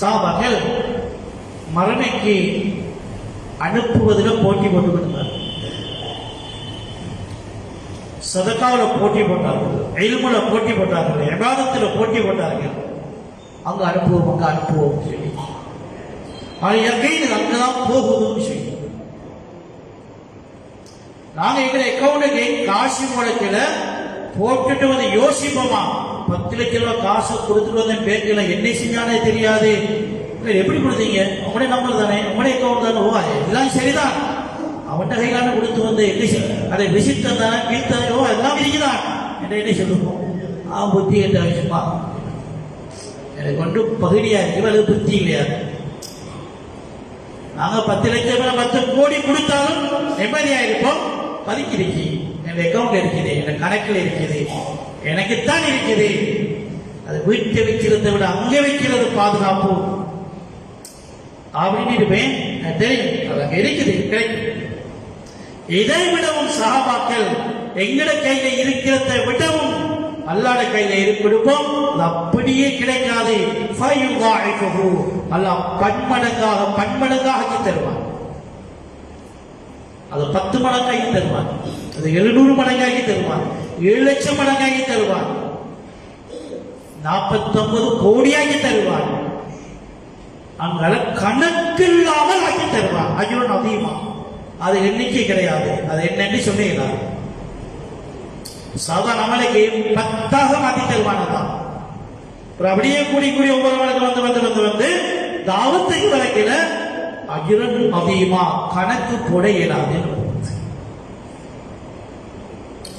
சஹாபாக்கள் மரணிக்கு அனுப்புவதில் போட்டி போட்டுக்கிட்டார். சதகாவில் போட்டி போட்டார்கள், இல்முல போட்டி போட்டார்கள், இபாதத்தில் போட்டி போட்டார்கள். அங்க அனுப்புவோம் சொல்லி அது யகீன் அங்கதான் போகுதுன்னு சொல்லி நாங்க எங்க அக்கௌண்ட்டுக்கு காசு முடக்கல போட்டுட்டு வந்து யோசிப்போமா, 10 லட்சம் ரூபாய் காசு கொடுத்துட்டு வந்தேன் பேங்க்ல, என்ன செஞ்சானே தெரியாது. எப்படி கொடுத்தீங்க? உங்களுடைய நம்பர் தானே, உங்களுடைய அக்கௌண்ட் தானே. ஓ எல்லாம் சரிதான், அவன்கிட்ட கையிலான கொடுத்து வந்து அதை விசித்த தானே கீழ்த்தானே, ஓ எல்லாம் இருக்குதான் என்ன சொல்லுவோம். அவன் புத்தி என்ற விஷயமா எனக்கு ஒன்றும் பகுதியா இருக்கு, அது புத்தி இல்லையா. நாங்க 10 லட்சம் 10 கோடி கொடுத்தாலும் நிம்மதியா இருப்போம். பதுக்கிருக்கு, என் அக்கௌண்ட்ல இருக்குது, என் கணக்கில் இருக்குது, எனக்குத்தான் இருக்குது. அது வீட்டை வைக்கிறதை விட அங்கே வைக்கிறது பாதுகாப்பு அப்படின்னு இருப்பேன். தெரியும், அது அங்க இருக்குது, கிடைக்கும். இதை விடவும் சஹாபாக்கள் எங்கட கையில இருக்கிறதை விடவும் அல்லாஹ் கையில கொடுப்போம். அது அப்படியே கிடைக்காது. அல்லாஹ் பன்மடங்காக தருவான். அது 10 மடங்காகி தருவான், அது 700 மடங்காகி தருவான், 7 லட்சம் மடங்காகி தருவான், 49 கோடியாகி தருவான். அங்கால கணக்கில்லாமல் ஆக்கி தருவான். அஜ்ருன் அதீமா. அது எண்ணிக்கை கிடையாது, அது என்னன்னு சொன்னீங்களா. சாதாரண அமலுக்கு 10ஆக மாத்தி தருவானதான். அப்படியே கூடி ஒவ்வொரு மடங்கு வந்து தாவத்துக்கு வழக்கில அஜ்ருன் அதீமா கணக்கு போட இயலாது.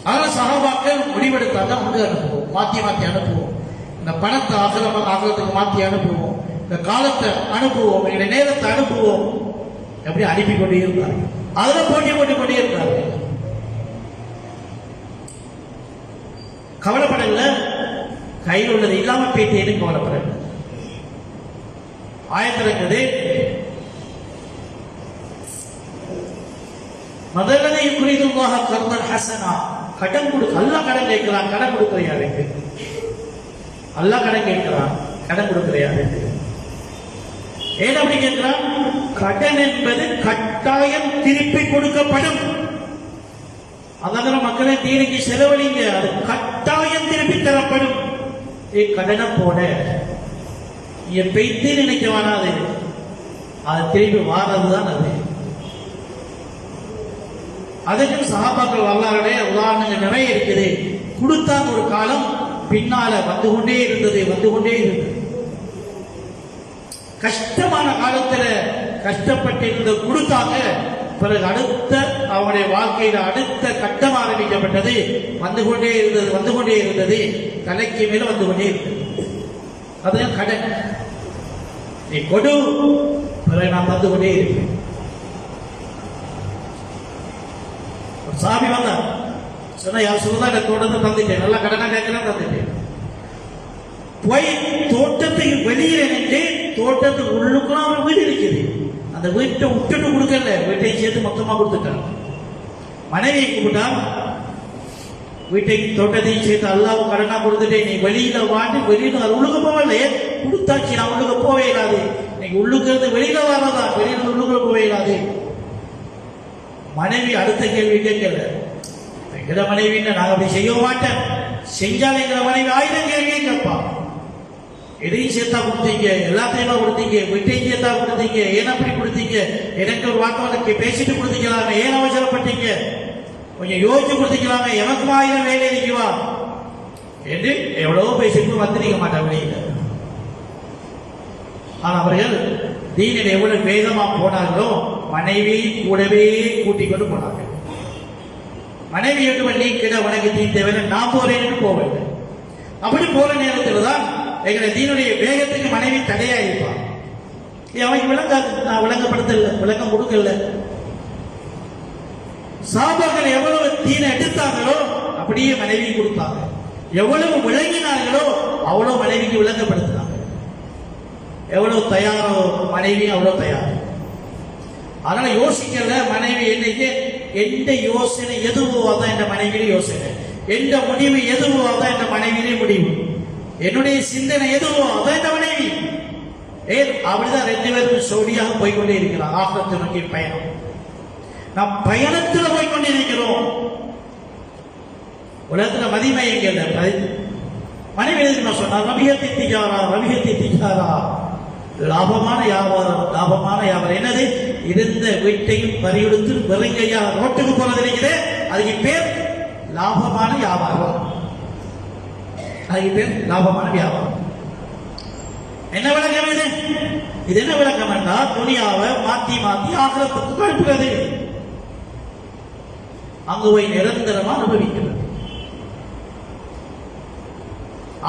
அதனால சஹாபாக்கள் முடிவெடுத்தாங்க, அங்க அனுப்புவோம், மாத்தி அனுப்புவோம். இந்த பணத்தை ஆகலத்துக்கு மாத்தி அனுப்புவோம், இந்த காலத்தை அனுப்புவோம், எங்களுடைய நேரத்தை அனுப்புவோம். எப்படி அனுப்பி கொண்டே இருந்தார். அதுல போட்டி கொண்டே இருந்தார். கவலைப்படல, கையில் உள்ளது இல்லாம போயிட்டேன்னு கவலைப்படல. ஆயத்திறக்குது, முதல்ல குறிதுவாக கர்தல் ஹசனா, கடன் கொடுக்க அல்லாஹ் கடன் கேட்கிறான். கடன் கொடுக்கிற யாருக்கு? அல்லாஹ் கடன் கேட்கிறான். கடன் கொடுக்கிற யாருக்கு? ஏன் அப்படி கேட்கிறான்? கடன் என்பது கட்டாயம் திருப்பி கொடுக்கப்படும். அதனால மக்களை தீனுக்கு செலவழிங்க, அது கட்டாயம் திருப்பி தரப்படும். கடனை போட பெய்து நினைக்க வராது, அது திருப்பி வாரதுதான். அது அதுக்கு சஹாபாக்கள் வரலாறுடைய உதாரணங்கள் நிறைய இருக்குது. கொடுத்தாங்க ஒரு காலம், பின்னால வந்து கொண்டே இருந்தது. கஷ்டமான காலத்துல கஷ்டப்பட்டிருந்த கொடுத்தாங்க. பிறகு அடுத்த அவனுடைய வாழ்க்கையில அடுத்த கட்டம் ஆரம்பிக்கப்பட்டது. வந்து கொண்டே இருந்தது, தலைக்கு மேல வந்து கொண்டே இருந்தது. அதுதான் கடன். நீ கொடு, பிறகு நான் வந்து கொண்டே இருப்பேன். சாமி வந்தா சொன்னா, யார் சொல்லுதா எனக்கு தொடர்ந்து தந்துட்டேன், நல்லா கடனா கேட்கலாம் தந்துட்டேன். போய் தோட்டத்துக்கு வெளியில நின்று தோட்டத்துக்கு உள்ளுக்குலாம் அவன் வீடு இருக்குது. அந்த வீட்டை விட்டுட்டு கொடுக்கல, வீட்டையும் சேர்த்து மொத்தமா கொடுத்துட்டான். மனைவியை கூப்பிட்டான், வீட்டையும் தோட்டத்தையும் சேர்த்து அல்லாவும் கடனா கொடுத்துட்டேன், நீ வெளியில வாண்டு வெளியில அது உள்ளுக்க போகல. கொடுத்தாச்சு, நான் உள்ளுக்க போவே இல்லாது. நீங்க உள்ளுக்கிறது வெளியில வர்றதா, வெளியில உள்ளுக்குள்ள போவே இல்லாது. மனைவி அடுத்த கேள்வி கேட்கல. எங்கட மனைவி நாங்க அப்படி செய்ய மாட்டேன், செஞ்சாலும் எங்களை மனைவி 1000 கேள்வியை கேட்பான். எதையும் சேர்த்தா கொடுத்தீங்க, எல்லாத்தையுமா கொடுத்தீங்க, வீட்டையும் சேர்த்தா கொடுத்தீங்க, ஏன் அப்படி கொடுத்தீங்க, எனக்கு ஒரு வாக்கு பேசிட்டு கொடுத்தீங்களாமே, ஏன் அவசரப்பட்டீங்க, கொஞ்சம் யோசிச்சு கொடுத்தீங்களாமே, எனக்கு 1000 வேலை இருக்குவா என்று எவ்வளவோ பேசிட்டு வந்திருக்க மாட்டாங்க. ஆனா அவர்கள் தீனில் எவ்வளவு வேகமா போனார்களோ மனைவி கூடவே கூட்டிக் கொண்டு போனார்கள். மனைவி என்று வள்ளி கிட உனக்கு தீ தேவை, நான் போறேன்னு போவேன். அப்படி போற நேரத்தில் தான் எங்களை தீனுடைய வேகத்துக்கு மனைவி தடையா இருப்பான். அவனுக்கு விளங்கப்படுத்தல, விளக்கம் கொடுக்கல. சாபாக்கள் எவ்வளவு தீனை எடுத்தாங்களோ அப்படியே மனைவி கொடுத்தாங்க. எவ்வளவு விளங்கினார்களோ அவ்வளவு மனைவிக்கு விளங்கப்படுத்தினாங்க. எவ்வளவு தயாரோ மனைவி அவ்வளவு தயார். அதனால யோசிக்கல மனைவி. என்னைக்கு எந்த யோசனை எதுவோ அதான் என் மனைவியிலே யோசனை, எந்த முடிவு எதுவோ அதான் என் மனைவியிலே முடிவு, என்னுடைய சிந்தனை எதுவோ அதான் என் மனைவி. ஏன் அப்படிதான் ரெண்டு பேரும் சோடியாக போய்கொண்டே இருக்கிறார் ஆகத்தை நோக்கி பயணம். நாம் பயணத்தில் போய்கொண்டிருக்கிறோம். உலகத்துல மதிமை எங்க மனைவி சொன்னார், ரவியத்தை திஜாரா ரவியத்தை திஜாரா, லாபமான வியாபாரம் லாபமான வியாபாரம். என்னது? இருந்த வீட்டையும் பறியெடுத்து வெறுங்கையா ரோட்டுக்கு போறது இருக்கிறது, அதுக்கு பேர் லாபமான வியாபாரம். அதுக்கு பேர் லாபமான வியாபாரம். என்ன விளக்கம் இது? இது என்ன விளக்கம் என்றால் துனியாவை மாத்தி மாத்தி ஆகிரத்துக்கு அனுப்புகிறது, அங்கு போய் நிரந்தரமா அனுபவிக்கிறது.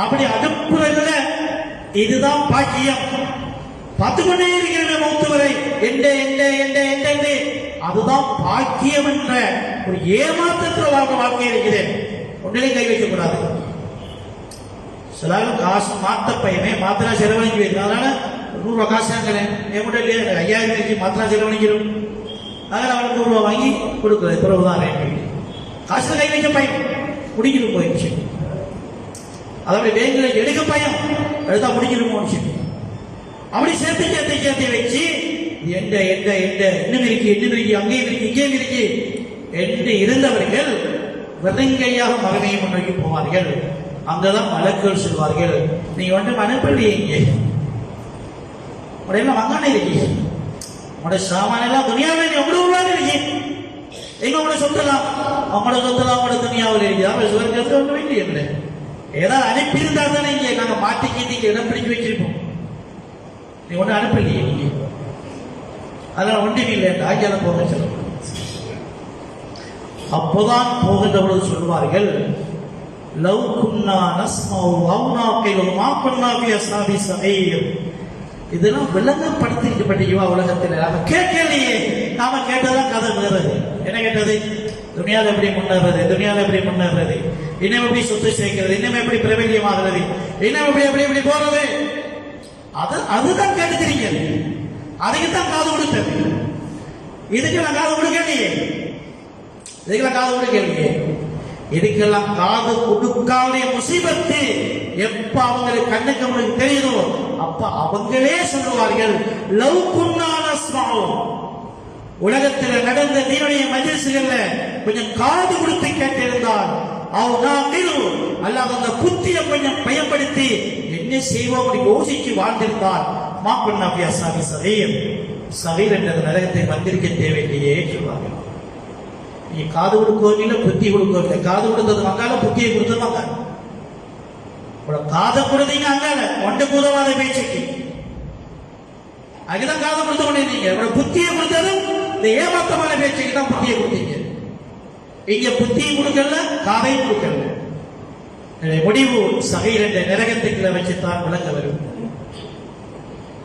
அப்படி அனுப்புறதுல இதுதான் பாக்கியம். பார்த்துக்கொண்டே இருக்கிற மௌத்து வரை எந்த எந்த எந்த எந்த அதுதான் பாக்கியம் என்ற ஒரு ஏமாற்றத்தில் வாழ்க்கை இருக்கிறேன். ஒன்றிலையும் கை வைக்கக்கூடாது. சிலரும் காசு மாத்த பையனே மாத்திரா செலவழிக்க வைக்கணும். அதனால 100 ரூபா காசு வாங்கலேன் என் கூட இல்லையா 5000 வச்சு மாத்திரா செலவழிக்கிறோம். அதனால அவனுக்கு 100 ரூபா வாங்கி கொடுக்குறது பிறகுதான் காசுல கை வைக்க பையன் குடிக்கணும் போயிடுச்சு. அதாவது வேங்களை எடுக்க பயம் எடுத்தா முடிக்கணுமோ அப்படி சேர்த்து சேர்த்து சேர்த்து வச்சு எந்த எந்த எந்த இன்னும் இருக்கு அங்கேயும் இருக்கு இங்கேயும் இருக்கு என்று இருந்தவர்கள் வெறுங்கையாக மகனையை முன்னோக்கி போவார்கள். அங்கதான் மலக்குகள் சொல்வார்கள், நீங்க வந்து அனுப்பலையே இங்கே உடையெல்லாம் வாங்கானே இருக்கீங்க, உடைய சாமான எல்லாம் துணியாவே எவ்வளவு உள்ளாக இருக்கு, எங்க உங்களை சொந்தலாம் அவங்களோட சொந்தலாம் அவங்களோட துணியாவில் இருக்கு சுவர்க்கத்தை ஒன்று வேண்டிய ஏதாவது அனுப்பியிருந்தா தானே இங்கே நாங்க மாட்டிக்கிட்டு இங்க இடம் பிடிச்சு வச்சிருப்போம். நீ ஒண்ணு அனுப்பலையே நீங்க, அதனால ஒன்றும் இல்லை ஆங்கில போக சொல்ல. அப்போதான் போகின்ற பொழுது சொல்வார்கள், லவ் குன்னா நஸ்மவு அவ் நாக்கிலு மா குன்னா ஃபி அஸ்ஹாபி ஸஈர். இதெல்லாம் விளங்கப்படுத்திக்கப்பட்டீங்க உலகத்தில். நாம கேட்கலையே, நாம கேட்டதான் கதை வேறது. என்ன கேட்டது? துனியாவில் எப்படி முன்னேறது, துனியாவில் எப்படி முன்னேறது, இன்னும் எப்படி சொத்து சேர்க்கிறது, இன்னும் எப்படி பிரபல்யமாகிறது, இன்னும் எப்படி எப்படி எப்படி போறது, அதுதான் கேட்டுக்கிறீங்க. அதுக்குத்தான் காது கொடுத்தது. இதுக்கெல்லாம் காது கொடுக்கலையே, இதுக்கெல்லாம் காது கொடுக்கலையே. இதுக்கெல்லாம் காது கொடுக்காத முசீபத்து எப்ப அவங்களுக்கு கண்ணுக்கு அவங்களுக்கு தெரியுதோ அப்ப அவங்களே சொல்லுவார்கள், லவ் குன்னா நஸ்மஉ. உலகத்தில் நடந்த தீனுடைய மஜ்லிஸ்கள்ல கொஞ்சம் காது கொடுத்து கேட்டிருந்தால் அல்லாஹ் அந்த புத்தியை கொஞ்சம் பயன்படுத்தி என்ன செய்வோம் யோசிச்சு வாழ்ந்திருந்தால் மாப்பண்ணா அஸ்ஹாபி ஸஈர். ஸஈர் என்ற நரகத்தை வந்திருக்க தேவையில்லையே சொல்வார்கள். நீ காது கொடுக்கவில்லை, புத்தி கொடுக்கவில்லை. காது கொடுத்தது வாங்கால, புத்தியை கொடுத்தது வாங்கால. காதை கொடுத்தீங்க அங்கால ஒன்று கூதவாத பேச்சுக்கு அதுதான் காதை கொடுத்து கொண்டிருந்தீங்க. புத்தியை கொடுத்தது இந்த ஏமாத்தமான பேச்சுக்கு தான் புத்தியை கொடுத்தீங்க. இங்க புத்தியை கொடுக்கல, காதையும் கொடுக்கல. முடிவு ஸஈர் என்ற நரகத்துக்குள்ள வச்சுத்தான் விளங்க வரும்.